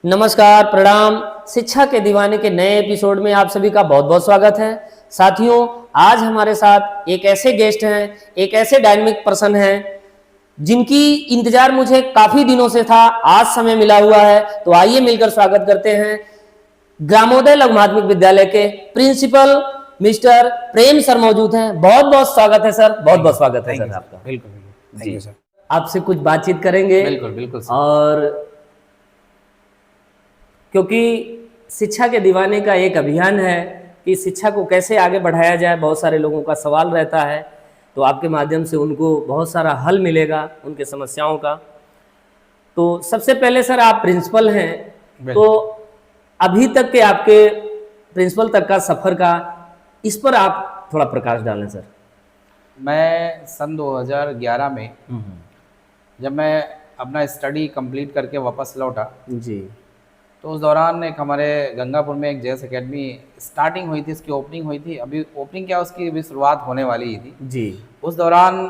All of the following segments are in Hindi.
नमस्कार, प्रणाम। शिक्षा के दीवाने के नए एपिसोड में आप सभी का बहुत बहुत स्वागत है। साथियों, आज हमारे साथ एक ऐसे गेस्ट हैं, एक ऐसे डायनामिक पर्सन हैं जिनकी इंतजार मुझे काफी दिनों से था, आज समय मिला हुआ है। तो आइए मिलकर स्वागत करते हैं ग्रामोदय लघु माध्यमिक विद्यालय के प्रिंसिपल मिस्टर प्रेम सर मौजूद हैं। बहुत बहुत स्वागत है सर, बहुत बहुत स्वागत है सर आपका। बिल्कुल बिल्कुल, थैंक यू सर। आपसे कुछ बातचीत करेंगे। बिल्कुल बिल्कुल सर। और क्योंकि शिक्षा के दीवाने का एक अभियान है कि शिक्षा को कैसे आगे बढ़ाया जाए, बहुत सारे लोगों का सवाल रहता है, तो आपके माध्यम से उनको बहुत सारा हल मिलेगा उनके समस्याओं का। तो सबसे पहले सर, आप प्रिंसिपल हैं, तो अभी तक के आपके प्रिंसिपल तक का सफ़र का, इस पर आप थोड़ा प्रकाश डालें सर। मैं सन 2011 में जब मैं अपना स्टडी कंप्लीट करके वापस लौटा जी, तो उस दौरान एक हमारे गंगापुर में एक जेएस एकेडमी स्टार्टिंग हुई थी, इसकी ओपनिंग हुई थी। अभी ओपनिंग क्या, उसकी अभी शुरुआत होने वाली ही थी जी, उस दौरान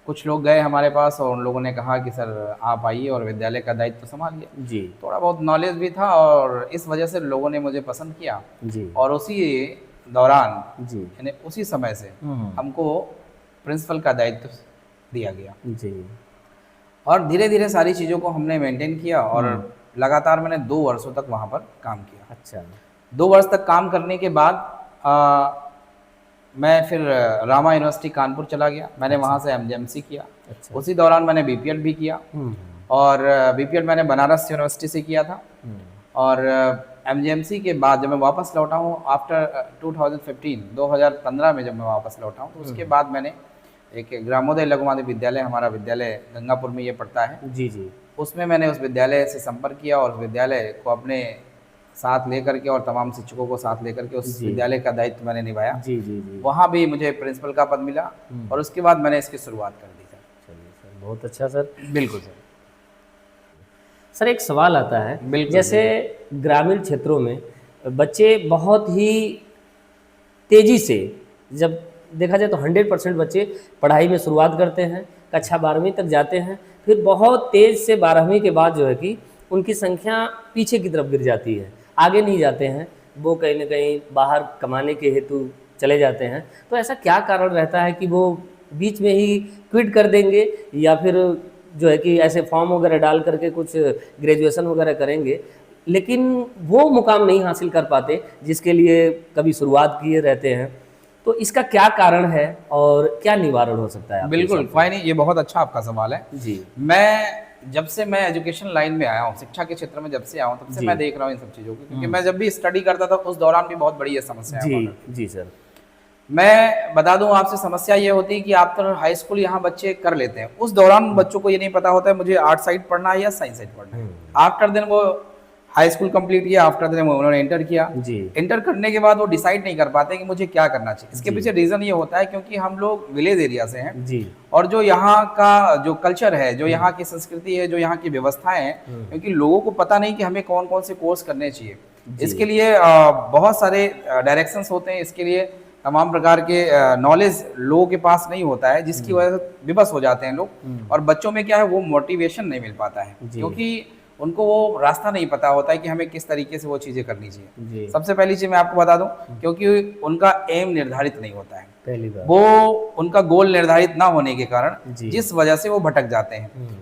कुछ लोग गए हमारे पास और उन लोगों ने कहा कि सर आप आइए और विद्यालय का दायित्व तो संभालिए। जी, थोड़ा बहुत नॉलेज भी था और इस वजह से लोगों ने मुझे पसंद किया जी, और उसी दौरान जी, यानी उसी समय से हमको प्रिंसिपल का दायित्व दिया गया जी, और धीरे धीरे सारी चीज़ों को हमने मेंटेन किया और लगातार मैंने 2 वर्षों तक वहाँ पर काम किया। अच्छा, 2 वर्ष तक काम करने के बाद मैं फिर रामा यूनिवर्सिटी कानपुर चला गया। मैंने वहाँ से एमजेएमसी किया। अच्छा, उसी दौरान मैंने बीपीएड भी किया और बीपीएड मैंने बनारस यूनिवर्सिटी से किया था। और एमजेएमसी के बाद जब मैं वापस लौटा हूँ आफ्टर 2015 में जब मैं वापस लौटा हूँ, तो उसके बाद मैंने एक ग्रामोदय लघु माध्यमिक विद्यालय, हमारा विद्यालय गंगापुर में ये पड़ता है, जी, जी, उसमें मैंने उस विद्यालय से संपर्क किया और उस विद्यालय को अपने साथ लेकर के और तमाम शिक्षकों को साथ लेकर के उस जी। विद्यालय का दायित्व मैंने निभाया। जी, जी, जी। वहाँ भी मुझे प्रिंसिपल का पद मिला और उसके बाद मैंने इसकी शुरुआत कर दी सर। चलिए सर, बहुत अच्छा सर। बिल्कुल सर। सर, एक सवाल आता है, बिल्कुल, जैसे ग्रामीण क्षेत्रों में बच्चे बहुत ही तेज़ी से, जब देखा जाए तो 100% बच्चे पढ़ाई में शुरुआत करते हैं, कक्षा 12वीं तक जाते हैं, फिर बहुत तेज़ से 12वीं के बाद जो है कि उनकी संख्या पीछे की तरफ गिर जाती है, आगे नहीं जाते हैं, वो कहीं ना कहीं बाहर कमाने के हेतु चले जाते हैं। तो ऐसा क्या कारण रहता है कि वो बीच में ही क्विट कर देंगे, या फिर जो है कि ऐसे फॉर्म वगैरह डाल करके कुछ ग्रेजुएशन वगैरह करेंगे, लेकिन वो मुकाम नहीं हासिल कर पाते जिसके लिए कभी शुरुआत किए रहते हैं? तो इसका क्या कारण है और क्या निवारण हो सकता है आपके बिल्कुल, हिसाब से? कोई नहीं, ये बहुत अच्छा आपका सवाल है। जी, मैं जब से मैं एजुकेशन लाइन में आया हूँ, शिक्षा के क्षेत्र में जब से आया हूँ, तब से जी। मैं देख रहा हूँ इन सब चीज़ों को, क्योंकि मैं जब भी स्टडी करता था उस दौरान भी बहुत बड़ी ये समस्या जी, हुआ करती थी। जी सर। मैं बता दूं आपसे, समस्या ये होती है कि आप तो हाई स्कूल यहाँ बच्चे कर लेते हैं, उस दौरान बच्चों को ये नहीं पता होता है मुझे आर्ट साइड पढ़ना है या साइंस साइड पढ़ना है। आफ्टर देन वो हाई स्कूल कंप्लीट किया, आफ्टर देन उन्होंने इंटर किया। जी, इंटर करने के बाद वो डिसाइड नहीं कर पाते कि मुझे क्या करना चाहिए। इसके जी। पीछे रीज़न ये होता है क्योंकि हम लोग विलेज एरिया से हैं जी, और जो यहाँ का जो कल्चर है, जो यहाँ की संस्कृति है, जो यहाँ की व्यवस्थाएं हैं, क्योंकि लोगों को पता नहीं कि हमें कौन कौन से कोर्स करने चाहिए। इसके लिए बहुत सारे डायरेक्शंस होते हैं, इसके लिए तमाम प्रकार के नॉलेज लोगों के पास नहीं होता है, जिसकी वजह से विवश हो जाते हैं लोग। और बच्चों में क्या है, वो मोटिवेशन नहीं मिल पाता है क्योंकि उनको वो रास्ता नहीं पता होता है कि हमें किस तरीके से वो चीज़ें करनी चाहिए। सबसे पहली चीज़ मैं आपको बता दूं, क्योंकि उनका एम निर्धारित नहीं होता है, पहली बार वो उनका गोल निर्धारित ना होने के कारण जी। जिस वजह से वो भटक जाते हैं।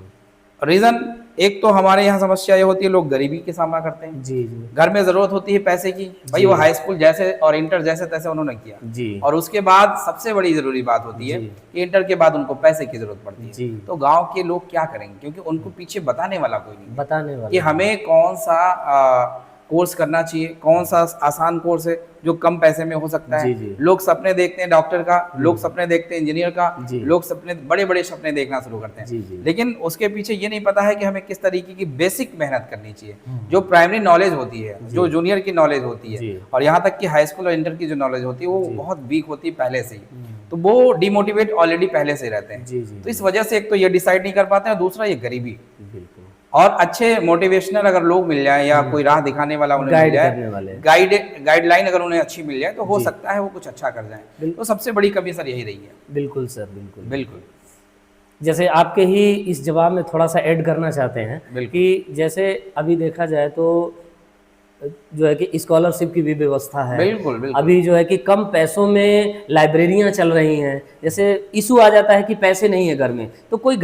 रीज़न एक तो हमारे यहाँ समस्या ये होती है, लोग गरीबी का सामना करते हैं। जी, जी, घर में ज़रूरत होती है पैसे की, भाई वो हाई स्कूल जैसे और इंटर जैसे तैसे उन्होंने किया, जी, और उसके बाद सबसे बड़ी ज़रूरी बात होती है जी। कि इंटर के बाद उनको पैसे की ज़रूरत पड़ती जी। है। तो गांव के लोग क्या करेंगे, क्योंकि उनको पीछे बताने वाला कोई नहीं है बताने कि वाला। हमें कौन सा कोर्स करना चाहिए, कौन सा आसान कोर्स है जो कम पैसे में हो सकता है। जी, जी। लोग सपने देखते हैं डॉक्टर का, लोग सपने देखते हैं इंजीनियर का, जी। लोग सपने बड़े बड़े सपने देखना शुरू करते हैं। जी, जी। लेकिन उसके पीछे ये नहीं पता है कि हमें किस तरीके की बेसिक मेहनत करनी चाहिए, जो प्राइमरी नॉलेज होती है, जो जूनियर की नॉलेज होती जी। है, और यहाँ तक कि हाई स्कूल और इंटर की जो नॉलेज होती है वो बहुत वीक होती है पहले से ही। तो वो डिमोटिवेट ऑलरेडी पहले से रहते हैं। जी, जी, तो इस वजह से एक तो ये डिसाइड नहीं कर पाते हैं, और दूसरा ये गरीबी। बिल्कुल। और अच्छे मोटिवेशनल अगर लोग मिल जाए या कोई राह दिखाने वाला उन्हें मिल गाइड जाए, करने वाले। गाइडलाइन अगर उन्हें अच्छी मिल जाए, तो हो सकता है वो कुछ अच्छा कर जाए। तो सबसे बड़ी कमी सर यही रही है। बिल्कुल सर, बिल्कुल। बिल्कुल। जैसे आपके ही इस जवाब में थोड़ा सा ऐड करना चाहते हैं बिल्कुल। कि जैसे अभी देखा जाए तो जो है कि स्कॉलरशिप की भी व्यवस्था है। बिल्कुल बिल्कुल अभी जो है कि कम पैसों में लाइब्रेरियां चल रही हैं। जैसे इशू आ जाता है कि पैसे नहीं है घर में, तो कोई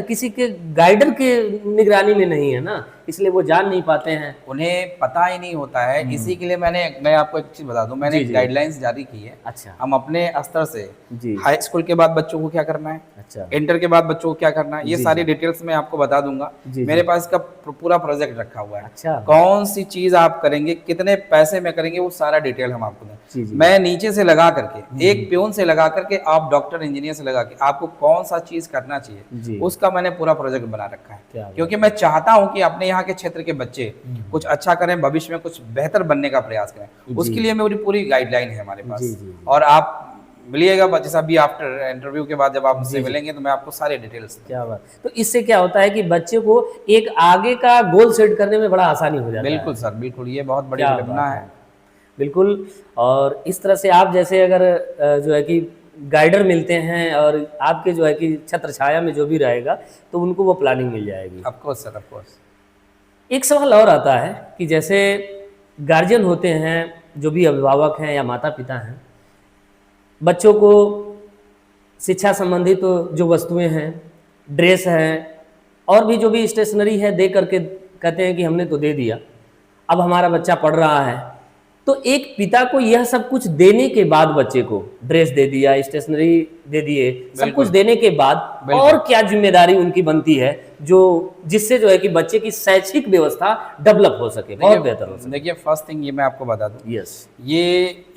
किसी के गाइडर के निगरानी में नहीं है ना, इसलिए वो जान नहीं पाते हैं। उन्हें पता ही नहीं होता है। इसी के लिए मैं आपको एक चीज बता दूं, मैंने जी, जी। गाइडलाइंस जारी की है। अच्छा। हम अपने स्तर से जी। हाई स्कूल के बाद बच्चों को क्या करना है, अच्छा। इंटर के बाद बच्चों को क्या करना है, ये जी, सारी जी। डिटेल्स मैं आपको बता दूंगा। जी, मेरे जी। पास इसका पूरा प्रोजेक्ट रखा हुआ है। अच्छा। कौन सी चीज आप करेंगे, कितने पैसे में करेंगे, वो सारा डिटेल हम आपको जी, दें। जी। मैं नीचे से लगा करके, एक प्यून से लगा करके, आप डॉक्टर इंजीनियर से लगा के, आपको कौन सा चीज करना जी। चाहिए, उसका मैंने पूरा प्रोजेक्ट बना रखा क्या है। बात क्योंकि मैं चाहता हूं कि अपने यहाँ के क्षेत्र के बच्चे कुछ अच्छा करें, भविष्य में कुछ बेहतर बनने का प्रयास करें। उसके लिए मेरी पूरी गाइडलाइन है हमारे पास। जी, जी, जी। और आप मिलिएगा जैसा अभी आफ्टर इंटरव्यू के बाद जब आप मुझसे जी, जी। मिलेंगे तो मैं आपको सारे डिटेल्स क्या बात। तो इससे क्या होता है कि बच्चे को एक आगे का गोल सेट करने में बड़ा आसानी हो जाता है। बिल्कुल सर, बिल्कुल, ये बहुत बड़ी क्या विडंबना बात है। बिल्कुल। और इस तरह से आप जैसे अगर जो है कि गाइडर मिलते हैं और आपके जो है कि छत्र छाया में जो भी रहेगा तो उनको वो प्लानिंग मिल जाएगी। Of course sir, of course. एक सवाल और आता है कि जैसे गार्जियन होते हैं, जो भी अभिभावक हैं या माता पिता हैं, बच्चों को शिक्षा संबंधी तो जो वस्तुएं हैं, ड्रेस है और भी जो भी स्टेशनरी है, दे करके कहते हैं कि हमने तो दे दिया, अब हमारा बच्चा पढ़ रहा है। तो एक पिता को यह सब कुछ देने के बाद, बच्चे को ड्रेस दे दिया, स्टेशनरी दे दिए, सब कुछ देने के बाद और क्या जिम्मेदारी उनकी बनती है जो जिससे जो है कि बच्चे की शैक्षिक व्यवस्था डेवलप हो सके, बहुत बेहतर हो सके। देखिए, फर्स्ट थिंग ये मैं आपको बता दूं, यस। ये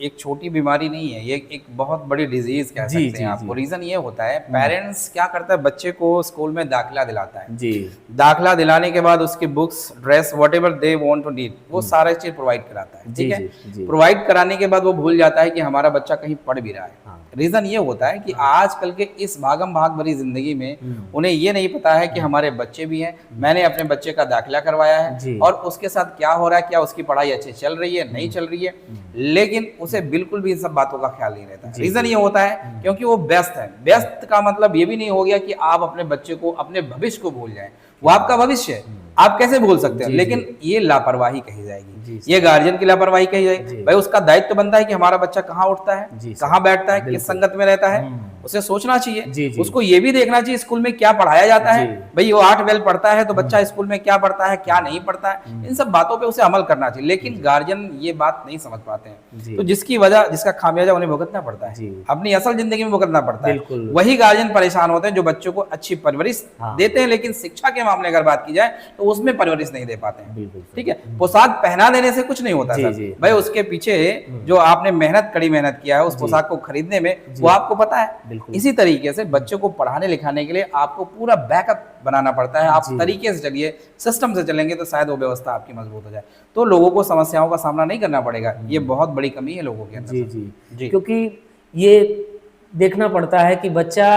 एक छोटी बीमारी नहीं है, ये एक बहुत बड़ी डिजीज कह जी, सकते हैं जी, आपको। जी। रीजन ये होता है, पेरेंट्स क्या करता है, बच्चे को स्कूल में दाखिला दिलाता है। जी। दाखिला दिलाने के बाद उसकी books, dress, whatever they want to need, वो सारा चीज प्रोवाइड कराता है। जी, ठीक जी, है। जी। प्रोवाइड कराने के बाद वो भूल जाता है कि हमारा बच्चा कहीं पढ़ भी रहा है। हाँ। रीजन ये होता है कि आजकल के इस भागम भाग भरी जिंदगी में उन्हें ये नहीं पता है कि हमारे बच्चे भी हैं, मैंने अपने बच्चे का दाखिला करवाया जी। है और उसके साथ क्या हो रहा है, क्या उसकी पढ़ाई अच्छी चल रही है, नहीं चल रही है, लेकिन उसे बिल्कुल भी इन सब बातों का ख्याल नहीं रहता। रीजन ये होता है क्योंकि वो व्यस्त है। व्यस्त का मतलब ये भी नहीं हो गया कि आप अपने बच्चे को, अपने भविष्य को भूल जाएं, वो आपका भविष्य है, आप कैसे भूल सकते हैं, लेकिन ये लापरवाही कही जाएगी, ये गार्जियन की लापरवाही कही जाएगी। भाई उसका दायित्व बनता है कि हमारा बच्चा कहाँ उठता है, कहाँ बैठता है, किस संगत में रहता है, उसे सोचना चाहिए। उसको ये भी देखना चाहिए स्कूल में क्या पढ़ाया जाता है। भाई वो 8 पढ़ता है तो बच्चा स्कूल में क्या पढ़ता है, क्या नहीं पढ़ता है, इन सब बातों पे उसे अमल करना चाहिए। लेकिन गार्जियन ये बात नहीं समझ पाते हैं, तो जिसकी वजह, जिसका खामियाजा उन्हें भुगतना पड़ता है, अपनी असल जिंदगी में भुगतना पड़ता है। वही गार्जियन परेशान होते हैं जो बच्चों को अच्छी परवरिश देते हैं, लेकिन शिक्षा के मामले अगर बात की जाए तो उसमें परवरिश नहीं दे पाते हैं। ठीक है। पोशाक पहना देने से कुछ नहीं होता सर, भाई उसके पीछे जो आपने कड़ी मेहनत किया है उस पोशाक को खरीदने में, वो आपको पता है। इसी तरीके से बच्चों को पढ़ाने लिखाने के लिए आपको पूरा बैकअप बनाना पड़ता है। आप तरीके से चलिए, सिस्टम से चलेंगे तो शायद वो व्यवस्था आपकी मजबूत हो जाए, तो लोगों को समस्याओं का सामना नहीं करना पड़ेगा। ये बहुत बड़ी कमी है लोगों के अंदर। जी। क्योंकि ये देखना पड़ता है कि बच्चा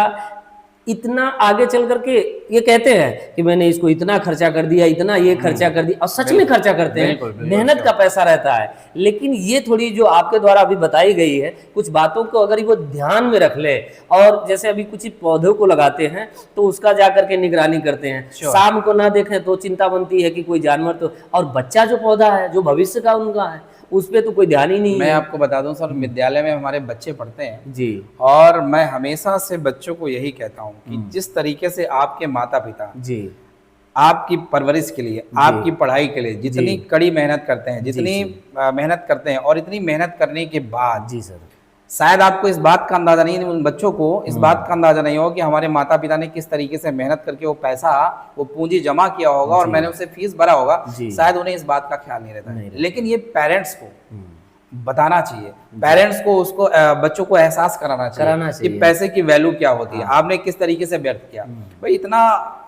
इतना आगे चल करके, ये कहते हैं कि मैंने इसको इतना खर्चा कर दिया, इतना ये खर्चा कर दिया, और सच में खर्चा करते हैं, मेहनत का पैसा रहता है। लेकिन ये थोड़ी जो आपके द्वारा अभी बताई गई है, कुछ बातों को अगर वो ध्यान में रख ले, और जैसे अभी कुछ पौधों को लगाते हैं तो उसका जा करके निगरानी करते हैं, शाम को ना देखें तो चिंता बनती है कि कोई जानवर तो, और बच्चा जो पौधा है जो भविष्य का उनका है, उस पर तो कोई ध्यान ही नहीं है। मैं आपको बता दूं सर, विद्यालय में हमारे बच्चे पढ़ते हैं जी, और मैं हमेशा से बच्चों को यही कहता हूं कि जिस तरीके से आपके माता पिता जी आपकी परवरिश के लिए, आपकी पढ़ाई के लिए जितनी कड़ी मेहनत करते हैं, जितनी मेहनत करते हैं, और इतनी मेहनत करने के बाद जी सर, शायद आपको इस बात का अंदाजा नहीं, उन बच्चों को इस बात का अंदाजा नहीं होगा कि हमारे माता पिता ने किस तरीके से मेहनत करके वो पैसा, वो पूंजी जमा किया होगा और मैंने उसे फीस भरा होगा। शायद उन्हें इस बात का ख्याल नहीं रहता है। लेकिन ये पेरेंट्स को बताना चाहिए, पेरेंट्स को उसको बच्चों को एहसास कराना चाहिए कि पैसे की वैल्यू क्या होती है, आपने किस तरीके से व्यर्थ किया। भाई इतना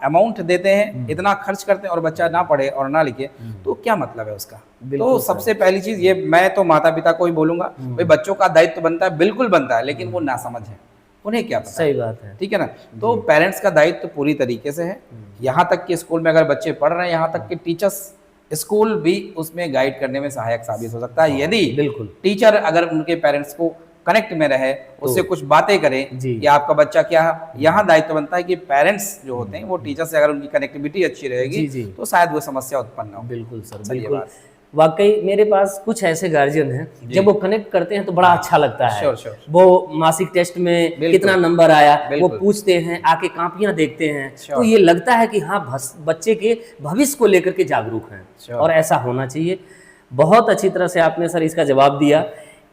अमाउंट देते हैं, इतना खर्च करते हैं और बच्चा ना पढ़े और ना लिखे तो क्या मतलब है उसका। तो सबसे पहली चीज ये, मैं तो माता पिता को ही बोलूंगा, भाई बच्चों का दायित्व बनता है, बिल्कुल बनता है, लेकिन वो नासमझ है, उन्हें क्या पता। सही बात है, ठीक है ना। तो पेरेंट्स का दायित्व पूरी तरीके से है। यहाँ तक कि स्कूल में अगर बच्चे पढ़ रहे हैं, यहाँ तक कि टीचर्स, स्कूल भी उसमें गाइड करने में सहायक साबित हो सकता है, यदि बिल्कुल टीचर अगर उनके पेरेंट्स को कनेक्ट में रहे, उससे कुछ बातें करे जी। कि आपका बच्चा क्या। यहाँ दायित्व बनता है कि पेरेंट्स जो होते हैं वो टीचर से अगर उनकी कनेक्टिविटी अच्छी रहेगी जी, जी। तो शायद वो समस्या उत्पन्न हो। बिल्कुल सर, सही बिल्कुल। बात। वाकई मेरे पास कुछ ऐसे गार्जियन हैं, जब वो कनेक्ट करते हैं तो बड़ा अच्छा लगता है। Sure, sure. वो मासिक टेस्ट में बिल्कुल। कितना नंबर आया वो बिल्कुल। पूछते हैं, आके कॉपियां देखते हैं, श्योर। तो ये लगता है कि हाँ बच्चे के भविष्य को लेकर के जागरूक हैं, श्योर। और ऐसा होना चाहिए। बहुत अच्छी तरह से आपने सर इसका जवाब दिया।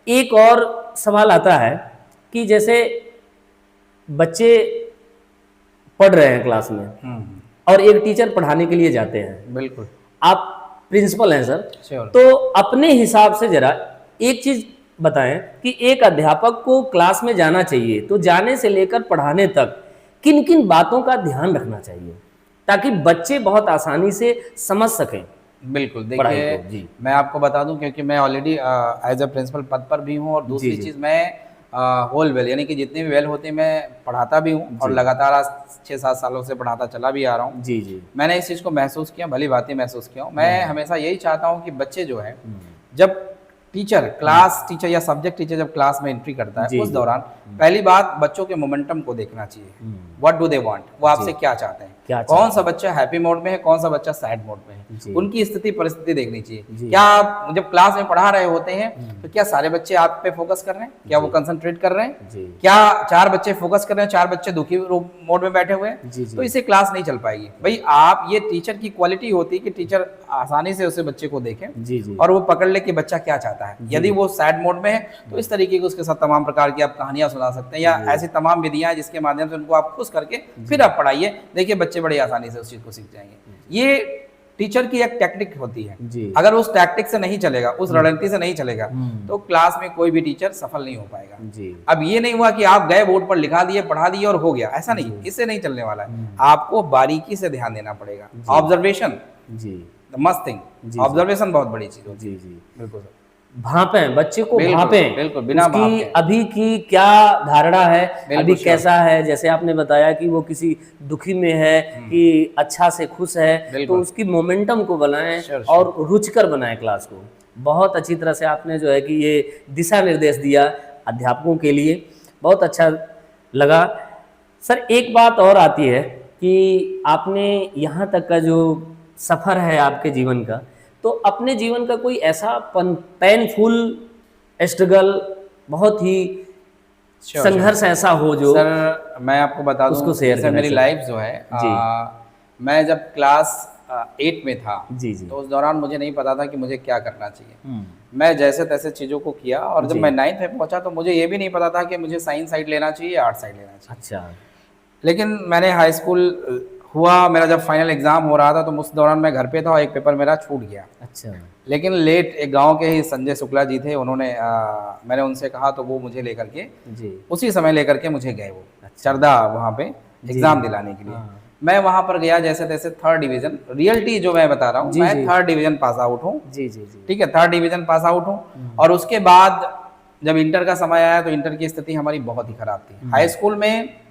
एक और सवाल आता है कि जैसे बच्चे पढ़ रहे हैं क्लास में और एक टीचर पढ़ाने के लिए जाते हैं, बिल्कुल। आप प्रिंसिपल हैं सर, श्योर। तो अपने हिसाब से जरा एक चीज बताएं कि एक अध्यापक को क्लास में जाना चाहिए तो जाने से लेकर पढ़ाने तक किन किन बातों का ध्यान रखना चाहिए ताकि बच्चे बहुत आसानी से समझ सकें। बिल्कुल, पढ़ाई देखिए को, जी। मैं आपको बता दूं क्योंकि मैं ऑलरेडी एज अ प्रिंसिपल पद पर भी हूं, और दूसरी जी। चीज़ मैं होल वेल यानी कि जितने भी वेल होते हैं मैं पढ़ाता भी हूं, और लगातार आज 6-7 सालों से पढ़ाता चला भी आ रहा हूं। जी जी। मैंने इस चीज़ को महसूस किया, भली भांति महसूस किया हूं। मैं हमेशा यही चाहता हूं कि बच्चे जो है जब क्लास टीचर या सब्जेक्ट टीचर जब क्लास में एंट्री करता है जी, उस जी। दौरान पहली बात बच्चों के मोमेंटम को देखना चाहिए। व्हाट डू दे वांट, वो आपसे क्या चाहते हैं, क्या कौन चाहते सा बच्चा हैप्पी मोड में है, कौन सा बच्चा सैड मोड में जी। है, उनकी स्थिति परिस्थिति देखनी चाहिए। जी। क्या आप जब क्लास में पढ़ा रहे होते हैं तो क्या सारे बच्चे आप पे फोकस कर रहे हैं, क्या वो कंसंट्रेट कर रहे हैं, जी। क्या 4 बच्चे फोकस कर रहे हैं, 4 बच्चे दुखी मोड में बैठे हुए हैं, जी, जी। तो इससे क्लास नहीं चल पाएगी। भाई आप, ये टीचर की क्वालिटी होती है कि टीचर आसानी से उसे बच्चे को देखें जी जी। और वो पकड़ ले कि बच्चा क्या चाहता है। यदि वो सैड मोड में है तो इस तरीके की उसके साथ तमाम प्रकार की आप कहानियां सुना सकते हैं, या ऐसी तमाम विधियां हैं जिसके माध्यम से उनको आप खुश करके फिर आप पढ़ाइए। देखिए बच्चे बड़े आसानी से उस चीज को सीख जाएंगे। ये टीचर की एक टेक्निक होती है। जी। अगर उस टैक्टिक से नहीं चलेगा, उस रणनीति से नहीं चलेगा तो क्लास में कोई भी टीचर सफल नहीं हो पाएगा। जी। अब ये नहीं हुआ कि आप गए बोर्ड पर लिखा दिए, पढ़ा दिए और हो गया, ऐसा नहीं, इससे नहीं चलने वाला है। आपको बारीकी से ध्यान देना पड़ेगा। ऑब्जर्वेशन जी। द मस्ट थिंग, ऑब्जर्वेशन बहुत बड़ी चीज होती है। जी जी। बिल्कुल सर। भापें, बच्चे को बिल्कुल, भापें, बिल्कुल, बिना उसकी भाप के। अभी की क्या धारणा है, अभी sure। कैसा है। जैसे आपने बताया कि वो किसी दुखी में है कि अच्छा से खुश है, तो बिल्कुल। उसकी मोमेंटम को बनाएं Sure, और रुचिकर बनाएं क्लास को। बहुत अच्छी तरह से आपने जो है कि ये दिशा निर्देश दिया अध्यापकों के लिए, बहुत अच्छा लगा। सर एक बात और आती है कि आपने यहाँ तक का जो सफ़र है आपके जीवन का, तो अपने जीवन का कोई ऐसा पेनफुल स्ट्रगल, बहुत ही Sure, संघर्ष ऐसा हो जो सर मैं आपको बता दूं, उसको शेयर जैसे करें मेरी सर। लाइफ जो है मैं जब क्लास 8 में था जी जी। तो उस दौरान मुझे नहीं पता था कि मुझे क्या करना चाहिए। मैं जैसे तैसे चीज़ों को किया, और जब जी। मैं 9th में पहुंचा तो मुझे ये भी नहीं पता था कि मुझे साइंस साइड लेना चाहिए या आर्ट साइड लेना चाहिए। अच्छा। लेकिन मैंने हाई स्कूल हुआ, मेरा जब फाइनल एग्जाम हो रहा था तो उस दौरान मैं घर पे था और एक पेपर मेरा छूट गया। अच्छा। लेकिन लेट एक गांव के ही संजय शुक्ला जी थे, उन्होंने मैंने उनसे कहा तो वो मुझे लेकर के जी। उसी समय लेकर के मुझे गए, वो अच्छा। चरदा वहाँ पे एग्जाम दिलाने के लिए। हाँ। मैं वहाँ पर गया, जैसे तैसे 3rd डिवीजन, रियलिटी जो मैं बता रहा हूँ, जी, मैं जी। 3rd डिवीजन पास आउट हूँ। जी जी जी। ठीक है, 3rd डिवीजन पास आउट हूँ। और उसके बाद जब इंटर का समय आया तो इंटर की स्थिति हमारी बहुत ही खराब थी। हाई स्कूल में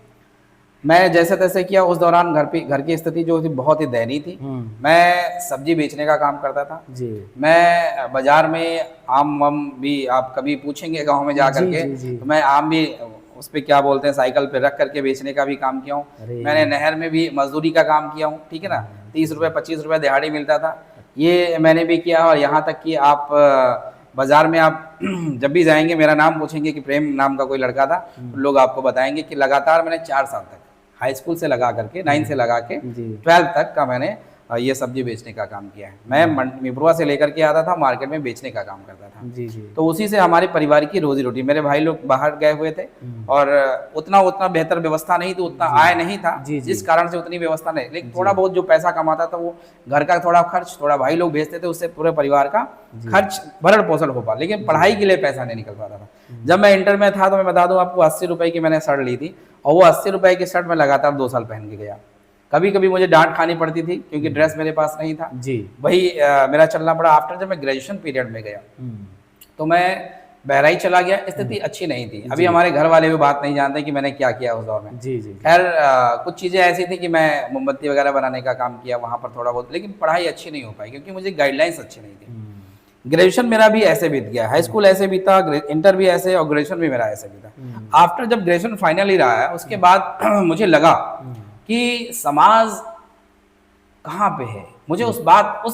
मैं जैसे तैसे किया, उस दौरान घर की स्थिति जो थी बहुत ही दयनीय थी। मैं सब्जी बेचने का काम करता था जी। मैं बाजार में आम वाम भी, आप कभी पूछेंगे गांव में जा जी, करके, जी, जी। तो मैं आम भी उस पे क्या बोलते हैं साइकिल पे रख करके बेचने का भी काम किया हूँ। अरे। मैंने नहर में भी मजदूरी का काम किया हूँ, ठीक है ना, 30 रुपये 25 रुपये दिहाड़ी मिलता था, ये मैंने भी किया। और यहाँ तक कि आप बाजार में आप जब भी जाएंगे, मेरा नाम पूछेंगे कि प्रेम नाम का कोई लड़का था, तो लोग आपको बताएंगे कि लगातार मैंने 4 साल तक हाई स्कूल से लगा करके 9 से लगा के जी। 12 तक का मैंने ये सब्जी बेचने का काम किया है। मैं मिब्रुआ से लेकर के आता था, मार्केट में बेचने का काम करता था। जी जी। तो उसी से हमारे परिवार की रोजी रोटी, मेरे भाई लोग बाहर गए हुए थे और उतना बेहतर व्यवस्था नहीं थी, उतना आय नहीं था, जी, जी। जिस कारण से उतनी व्यवस्था नहीं। लेकिन थोड़ा बहुत जो पैसा कमाता था वो घर का थोड़ा खर्च, थोड़ा भाई लोग भेजते थे, उससे पूरे परिवार का खर्च भरण पोषण हो पा, लेकिन पढ़ाई के लिए पैसा नहीं निकल पाता था। जब मैं इंटर में था तो मैं बता दूं आपको, 80 रुपए की मैंने शर्ट ली थी, और वो 80 रुपए की शर्ट मैं लगातार 2 साल पहन के गया। कभी कभी मुझे डांट खानी पड़ती थी क्योंकि ड्रेस मेरे पास नहीं था जी। वही मेरा चलना पड़ा। आफ्टर जब मैं ग्रेजुएशन पीरियड में गया तो मैं बहराइच चला गया, स्थिति अच्छी नहीं थी। अभी हमारे घर वाले भी बात नहीं जानते कि मैंने क्या किया उस दौर में। जी जी। खैर कुछ चीज़ें ऐसी थी कि मैं मोमबत्ती वगैरह बनाने का काम किया वहाँ पर थोड़ा बहुत, लेकिन पढ़ाई अच्छी नहीं हो पाई क्योंकि मुझे गाइडलाइंस अच्छी नहीं थी। ग्रेजुएशन मेरा भी ऐसे बीत गया, हाई स्कूल ऐसे बीता, इंटर भी ऐसे और ग्रेजुएशन भी मेरा ऐसे बीता। आफ्टर जब ग्रेजुएशन फाइनल ही रहा है उसके बाद मुझे लगा कि समाज कहाँ पे है। मुझे उस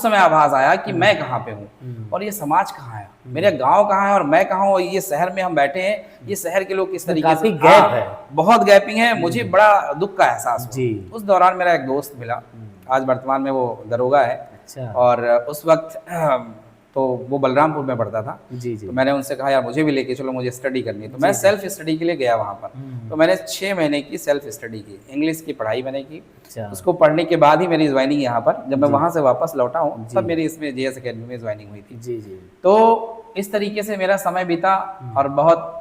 समय आभास आया कि मैं कहाँ पे हूँ और ये समाज कहाँ है, मेरे गांव कहाँ है और मैं कहाँ हूँ, और ये शहर में हम बैठे हैं, ये शहर के लोग किस तरीके काफी से, गैप है। बहुत गैपिंग है। मुझे बड़ा दुख का एहसास जी। हुआ। उस दौरान मेरा एक दोस्त मिला, आज वर्तमान में वो दरोगा है। अच्छा। और उस वक्त तो वो बलरामपुर में पढ़ता था। जी जी। तो मैंने उनसे कहा यार मुझे भी लेके चलो, मुझे स्टडी करनी है। तो मैं सेल्फ स्टडी के लिए गया वहाँ पर। तो मैंने 6 महीने की सेल्फ स्टडी की, इंग्लिश की पढ़ाई मैंने की। अच्छा। उसको पढ़ने के बाद ही मेरी ज्वाइनिंग यहाँ पर, जब मैं वहाँ से वापस लौटा हूँ तब मेरी इसमें JS अकेडमी में ज्वाइनिंग हुई थी। जी जी। तो इस तरीके से मेरा समय बीता और बहुत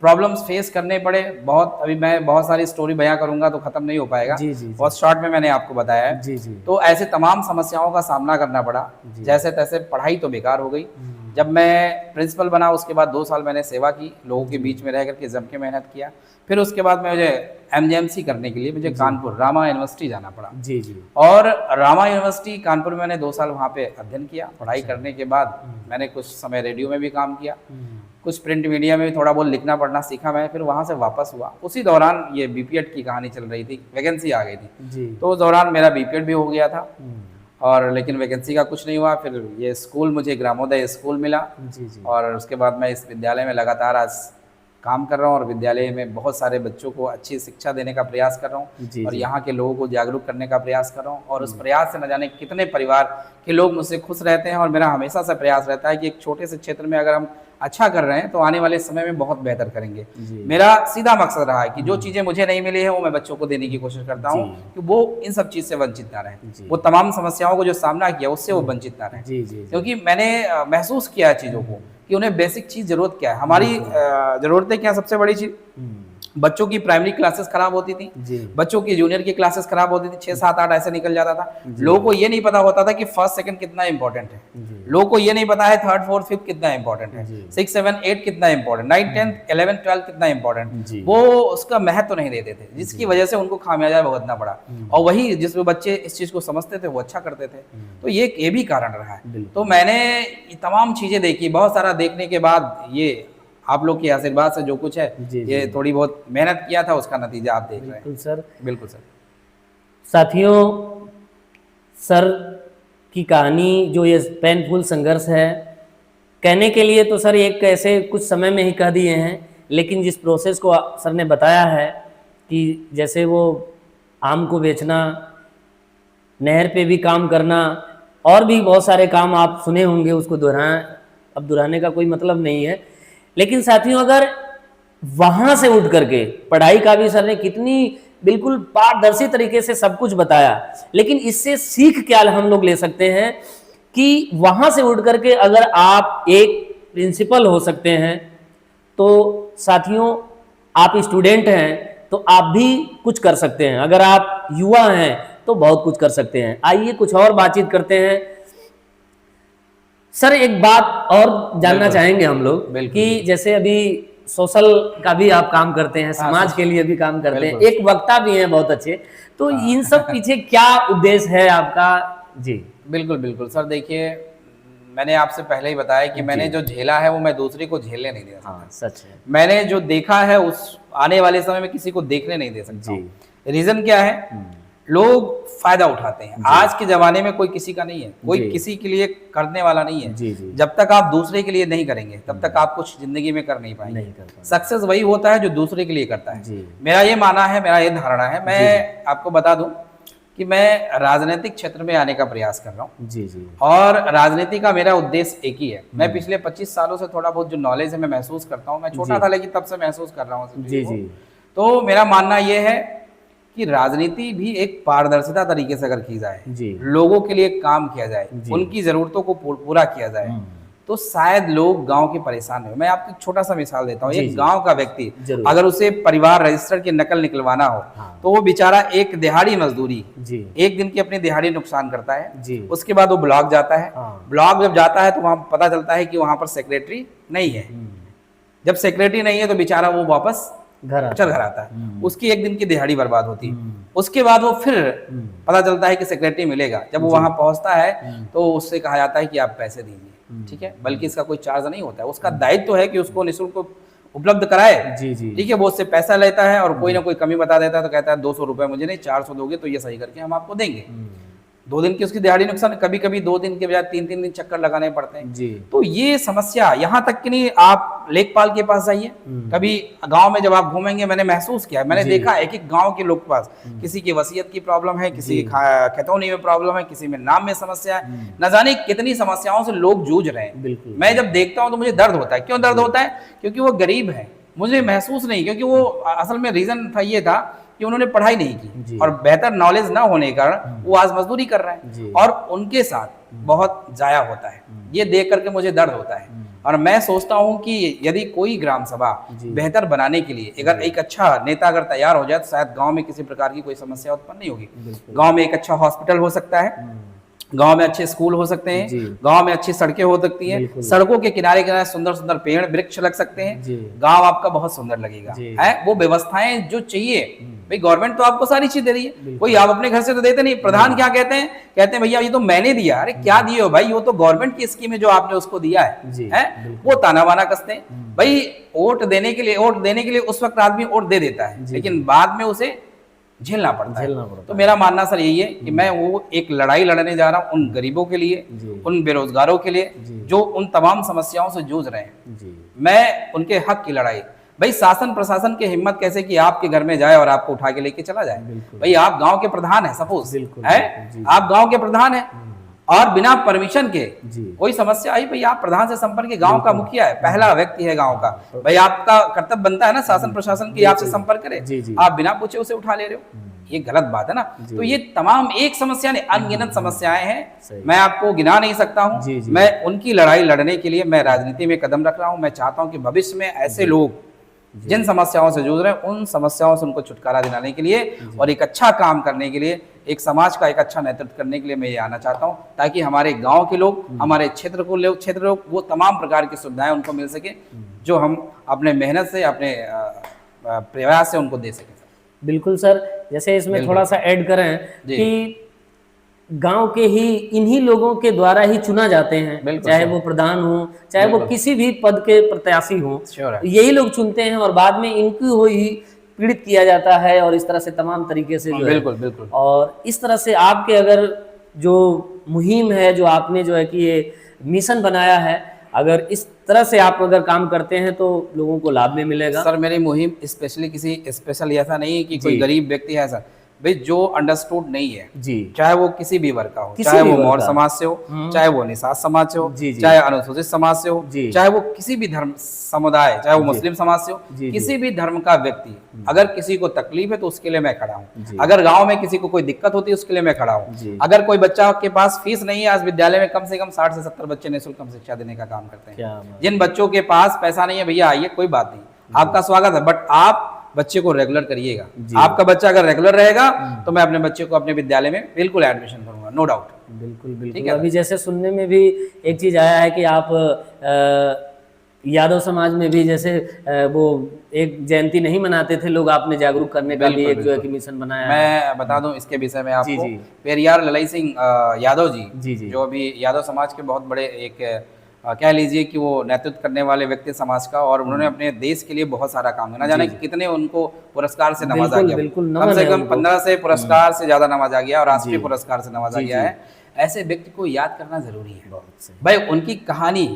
प्रॉब्लम्स फेस करने पड़े। बहुत, अभी मैं बहुत सारी स्टोरी बयां करूंगा तो खत्म नहीं हो पाएगा। जी जी। बहुत शॉर्ट में मैंने आपको बताया है। जी जी। तो ऐसे तमाम समस्याओं का सामना करना पड़ा। जैसे तैसे पढ़ाई तो बेकार हो गई। जब मैं प्रिंसिपल बना उसके बाद 2 साल मैंने सेवा की, लोगों के बीच में रह करके जम के मेहनत किया। फिर उसके बाद मुझे MJMC करने के लिए मुझे कानपुर रामा यूनिवर्सिटी जाना पड़ा। जी जी। और रामा यूनिवर्सिटी कानपुर में मैंने 2 साल वहाँ पे अध्ययन किया। पढ़ाई करने के बाद मैंने कुछ समय रेडियो में भी काम किया, कुछ प्रिंट मीडिया में भी थोड़ा बहुत लिखना पढ़ना सीखा मैं। फिर वहाँ से वापस हुआ। उसी दौरान ये BPED की कहानी चल रही थी, वैकेंसी आ गई थी जी। तो उस दौरान मेरा BPED भी हो गया था और लेकिन वैकेंसी का कुछ नहीं हुआ। फिर ये स्कूल, मुझे ग्रामोदय स्कूल मिला। जी जी। और उसके बाद मैं इस विद्यालय में लगातार आज काम कर रहा हूँ और विद्यालय में बहुत सारे बच्चों को अच्छी शिक्षा देने का प्रयास कर रहा हूँ और यहाँ के लोगों को जागरूक करने का प्रयास कर रहा हूँ। और उस प्रयास से न जाने कितने परिवार के लोग मुझसे खुश रहते हैं। और मेरा हमेशा से प्रयास रहता है कि एक छोटे से क्षेत्र में अगर हम अच्छा कर रहे हैं तो आने वाले समय में बहुत बेहतर करेंगे। मेरा सीधा मकसद रहा है कि जो चीज़ें मुझे नहीं मिली है वो मैं बच्चों को देने की कोशिश करता हूँ कि वो इन सब चीज़ से वंचित ना रहे, वो तमाम समस्याओं को जो सामना किया उससे वो वंचित ना रहे। क्योंकि मैंने महसूस किया है चीज़ों को कि उन्हें बेसिक चीज़ ज़रूरत क्या है। हमारी ज़रूरतें क्या, सबसे बड़ी चीज़ बच्चों की प्राइमरी क्लासेस खराब होती थी, बच्चों की जूनियर की क्लासेस खराब होती थी, 6, 7, 8 ऐसे निकल जाता था। लोगों को ये नहीं पता होता था कि फर्स्ट सेकंड कितना इंपॉर्टेंट है, लोगों को ये नहीं पता है थर्ड फोर्थ फिफ्थ कितना इंपॉर्टेंट है, 6, 7, 8 कितना इंपॉर्टेंट, 9, 10, 11, 12 कितना इंपॉर्टेंट, वो उसका महत्व नहीं देते थे, जिसकी वजह से उनको खामियाजा भुगतना पड़ा। और वही जिस बच्चे इस चीज को समझते थे वो अच्छा करते थे। तो ये भी कारण रहा है। तो मैंने ये तमाम चीजें देखी, बहुत सारा देखने के बाद ये आप लोग के आशीर्वाद से जो कुछ है, ये थोड़ी बहुत मेहनत किया था उसका नतीजा आप देख रहे हैं। बिल्कुल सर। बिल्कुल सर। साथियों, सर की कहानी जो ये पेनफुल संघर्ष है, कहने के लिए तो सर एक ऐसे कुछ समय में ही कह दिए हैं, लेकिन जिस प्रोसेस को सर ने बताया है कि जैसे वो आम को बेचना, नहर पे भी काम करना और भी बहुत सारे काम आप सुने होंगे, उसको दोहराने का कोई मतलब नहीं है। लेकिन साथियों, अगर वहाँ से उठ करके पढ़ाई का भी सर ने कितनी बिल्कुल पारदर्शी तरीके से सब कुछ बताया, लेकिन इससे सीख क्या हम लोग ले सकते हैं कि वहाँ से उठ करके अगर आप एक प्रिंसिपल हो सकते हैं, तो साथियों आप स्टूडेंट हैं तो आप भी कुछ कर सकते हैं, अगर आप युवा हैं तो बहुत कुछ कर सकते हैं। आइए कुछ और बातचीत करते हैं। सर एक बात और जानना चाहेंगे हम लोग कि जैसे अभी सोशल का भी आप काम करते हैं, समाज के लिए भी काम करते हैं, एक वक्ता भी हैं बहुत अच्छे, तो इन सब पीछे क्या उद्देश्य है आपका? जी बिल्कुल बिल्कुल सर। देखिए, मैंने आपसे पहले ही बताया कि मैंने जो झेला है वो मैं दूसरे को झेलने नहीं दे सकता। हाँ, सच है। मैंने जो देखा है उस आने वाले समय में किसी को देखने नहीं दे सकता। रीजन क्या है? लोग फायदा उठाते हैं। आज के जमाने में कोई किसी का नहीं है, कोई किसी के लिए करने वाला नहीं है। जब तक आप दूसरे के लिए नहीं करेंगे तब तक आप कुछ जिंदगी में कर नहीं पाएंगे। सक्सेस वही होता है जो दूसरे के लिए करता है। मेरा ये मानना है, मेरा ये धारणा है। मैं आपको बता दूं कि मैं राजनीतिक क्षेत्र में आने का प्रयास कर रहा हूँ। जी जी। और राजनीति का मेरा उद्देश्य एक ही है। मैं पिछले 25 सालों से थोड़ा बहुत जो नॉलेज है मैं महसूस करता हूँ। मैं छोटा था लेकिन तब से महसूस कर रहा हूँ। जी जी। तो मेरा मानना ये है कि राजनीति भी एक पारदर्शिता तरीके से अगर की जाए, लोगों के लिए काम किया जाए, उनकी जरूरतों को पूरा किया जाए, तो शायद लोग गांव के परेशान हो। मैं आपको एक छोटा सा मिसाल देता हूँ। एक गांव का व्यक्ति अगर उसे परिवार रजिस्टर की नकल निकलवाना हो, तो वो बेचारा एक दिहाड़ी मजदूरी, एक दिन की अपनी दिहाड़ी नुकसान करता है। उसके बाद वो ब्लॉक जाता है। ब्लॉक जब जाता है तो वहां पता चलता है कि वहां पर सेक्रेटरी नहीं है। जब सेक्रेटरी नहीं है तो बेचारा वो वापस घर आता है। उसकी एक दिन की दिहाड़ी बर्बाद होती है। उसके बाद वो फिर पता चलता है कि सेक्रेटरी मिलेगा। जब वो वहां पहुंचता है तो उससे कहा जाता है कि आप पैसे दीजिए। ठीक है, बल्कि इसका कोई चार्ज नहीं होता है, उसका दायित्व है कि उसको निःशुल्क उपलब्ध कराए। जी जी ठीक है, वो उससे पैसा लेता है और कोई ना कोई कमी बता देता है तो कहता है 200 रुपए मुझे नहीं, 400 दोगे तो ये सही करके हम आपको देंगे। 2 दिन की उसकी दिहाड़ी नुकसान, कभी कभी 2 दिन के बजाय 3-3 दिन चक्कर लगाने पड़ते हैं। जी। तो ये समस्या यहाँ तक कि नहीं, आप लेखपाल के पास जाइए, कभी गांव में जब आप घूमेंगे, मैंने महसूस किया, मैंने देखा एक एक गांव के लोग के पास किसी की वसीयत की प्रॉब्लम है, किसी की खतौनी में प्रॉब्लम है, किसी में नाम में समस्या है, न जाने कितनी समस्याओं से लोग जूझ रहे हैं। बिल्कुल। मैं जब देखता हूँ तो मुझे दर्द होता है। क्यों दर्द होता है? क्योंकि वो गरीब है, मुझे महसूस नहीं, क्योंकि वो असल में रीजन था ये था कि उन्होंने पढ़ाई नहीं की और बेहतर नॉलेज ना होने के कारण वो आज मजदूरी कर रहे हैं और उनके साथ बहुत जाया होता है। ये देख करके मुझे दर्द होता है और मैं सोचता हूं कि यदि कोई ग्राम सभा बेहतर बनाने के लिए अगर एक अच्छा नेता अगर तैयार हो जाए तो शायद गांव में किसी प्रकार की कोई समस्या उत्पन्न नहीं होगी। गांव में एक अच्छा हॉस्पिटल हो सकता है, गांव में अच्छे स्कूल हो सकते हैं, गांव में अच्छी सड़कें हो सकती हैं, सड़कों के किनारे किनारे सुंदर सुंदर पेड़ वृक्ष लग सकते हैं, गांव आपका बहुत सुंदर लगेगा। है वो व्यवस्थाएं जो चाहिए, भाई गवर्नमेंट तो आपको सारी चीज दे रही है, कोई आप अपने घर से तो देते नहीं। प्रधान क्या कहते हैं? कहते हैं भैया ये तो मैंने दिया। अरे क्या दिए हो भाई? वो तो गवर्नमेंट की स्कीम है जो आपने उसको दिया है? वो ताना बाना कसते हैं। भाई वोट देने के लिए उस वक्त आदमी वोट दे देता है, लेकिन बाद में उसे झेलना पड़ता है। तो मेरा मानना सर यही है कि मैं वो एक लड़ाई लड़ने जा रहा हूँ उन गरीबों के लिए, उन बेरोजगारों के लिए जो उन तमाम समस्याओं से जूझ रहे हैं। मैं उनके हक की लड़ाई, भाई शासन प्रशासन की हिम्मत कैसे कि आपके घर में जाए और आपको उठा के लेके चला जाए। भाई आप गांव के प्रधान है, सपोज है आप गांव के प्रधान है और बिना परमिशन के कोई समस्या आई, भाई आप प्रधान से संपर्क, गांव का मुखिया है, पहला व्यक्ति है गांव का, भाई आपका कर्तव्य बनता है ना शासन प्रशासन की आपसे संपर्क करे, आप बिना पूछे उसे उठा ले रहे हो, ये गलत बात है ना। तो ये तमाम एक समस्या नहीं, अनगिनत समस्याएं हैं, मैं आपको गिना नहीं सकता हूं। मैं उनकी लड़ाई लड़ने के लिए मैं राजनीति में कदम रख रहा हूं। मैं चाहता हूं कि भविष्य में ऐसे लोग जिन समस्याओं से जूझ रहे हैं उन समस्याओं से उनको छुटकारा दिलाने के लिए और एक अच्छा काम करने के लिए, एक समाज का एक अच्छा नेतृत्व करने के लिए मैं ये आना चाहता हूं, ताकि हमारे गांव के लोग, हमारे क्षेत्र लोग वो तमाम प्रकार की सुविधाएं उनको मिल सके जो हम अपने मेहनत से, अपने प्रयास से उनको दे सकें। बिल्कुल सर, जैसे इसमें थोड़ा सा ऐड करें कि गांव के ही इन्हीं लोगों के द्वारा ही चुना जाते हैं, चाहे वो प्रधान हो, चाहे वो किसी भी पद के प्रत्याशी हो, यही लोग चुनते हैं और बाद में इनको ही पीड़ित किया जाता है और इस तरह से तमाम तरीके से बिल्कुल। और इस तरह से आपके अगर जो मुहिम है, जो आपने जो है कि ये मिशन बनाया है, अगर इस तरह से आप अगर काम करते हैं तो लोगों को लाभ में मिलेगा। सर मेरी मुहिम स्पेशली किसी स्पेशल ऐसा नहीं है कि कोई गरीब व्यक्ति है सर, भाई जो अंडरस्टूड नहीं है जी, चाहे वो किसी भी वर्ग का हो, चाहे वो मौर्य समाज से हो, चाहे वो निषाद समाज से हो, चाहे अनुसूचित समाज से हो, चाहे वो किसी भी धर्म समुदाय, चाहे वो मुस्लिम समाज से हो, किसी भी धर्म का व्यक्ति, अगर किसी को तकलीफ है तो उसके लिए मैं खड़ा हूँ। अगर गांव में किसी को कोई दिक्कत होती है उसके लिए मैं खड़ा हूँ। अगर कोई बच्चा के पास फीस नहीं है, आज विद्यालय में कम से कम 60 से 70 बच्चे निःशुल्क शिक्षा देने का काम करते हैं। जिन बच्चों के पास पैसा नहीं है, भैया आइए, कोई बात नहीं, आपका स्वागत है, बट आप बच्चे को रेगुलर करिएगा। आपका बच्चा अगर रेगुलर रहेगा तो मैं अपने बच्चे को अपने विद्यालय में बिल्कुल एडमिशन करूंगा, नो डाउट। बिल्कुल। अभी जैसे सुनने में भी एक चीज आया है कि आप यादव समाज में भी जैसे वो एक जयंती नहीं मनाते थे लोग, आपने जागरूक करने का भी एक जो है कि मिशन बनाया। मैं बता दूं इसके विषय में आपको, पेरियार ललई सिंह यादव जी जो अभी यादव समाज के बहुत बड़े एक कह लीजिए कि वो नेतृत्व करने वाले व्यक्ति समाज का, और उन्होंने अपने देश के लिए बहुत सारा काम किया, ना जाने कितने उनको पुरस्कार से नवाजा गया, कम से कम 15 से पुरस्कार से ज्यादा नवाजा गया और राष्ट्रीय पुरस्कार से नवाजा गया है। ऐसे व्यक्ति को याद करना जरूरी है भाई, उनकी कहानी,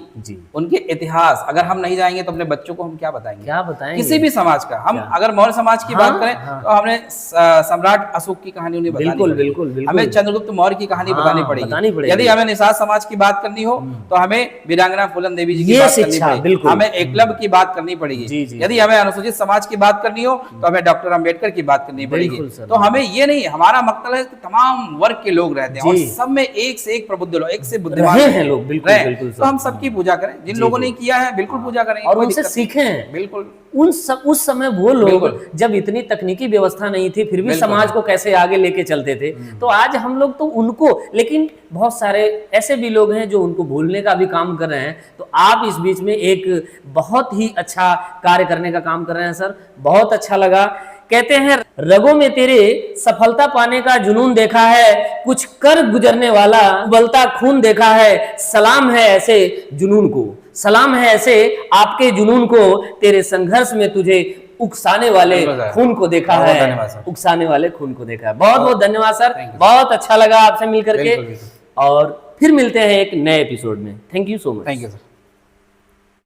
उनके इतिहास अगर हम नहीं जाएंगे तो अपने बच्चों को हम क्या बताएंगे? किसी भी समाज का, हम अगर मौर्य समाज की बात करें तो हमने सम्राट अशोक की कहानी उन्हें बतानी पड़ेगी, हमें चंद्रगुप्त मौर्य की कहानी बतानी पड़ेगी। यदि हमें निषाद समाज की बात करनी हो तो हमें वीरांगना फूलन देवी जी की बात करनी पड़ेगी, हमें एकलव्य की बात करनी पड़ेगी। यदि हमें अनुसूचित समाज की बात करनी हो तो हमें डॉक्टर अम्बेडकर की बात करनी पड़ेगी। तो हमें ये नहीं, हमारा मकसद है तमाम वर्ग के लोग रहते हैं और सब में एक से एक प्रबुद्ध लोग, एक से बुद्धिमान हैं लोग, बिल्कुल। तो हम सबकी पूजा करें, जिन लोगों ने किया है बिल्कुल पूजा करें और उनसे सीखें। बिल्कुल। उस समय वो लोग जब इतनी तकनीकी व्यवस्था नहीं थी फिर भी समाज को कैसे आगे लेके चलते थे, तो आज हम लोग तो उनको, लेकिन बहुत सारे ऐसे भी लोग हैं जो उनको भूलने का भी काम कर रहे हैं। तो आप इस बीच में एक बहुत ही अच्छा कार्य करने का काम कर रहे हैं सर, बहुत अच्छा लगा कहते हैं रगों में तेरे सफलता पाने का जुनून देखा है, कुछ कर गुजरने वाला उबलता खून देखा है। सलाम है ऐसे जुनून को, सलाम है ऐसे आपके जुनून को, तेरे संघर्ष में तुझे उकसाने वाले खून को देखा बहुत है, धन्यवाद सर। उकसाने वाले खून को देखा है। बहुत बहुत धन्यवाद सर, Thank you, बहुत अच्छा लगा आपसे मिलकर के। बिल्कुल, बिल्कुल। और फिर मिलते हैं एक नए एपिसोड में। Thank you so much. Thank you sir.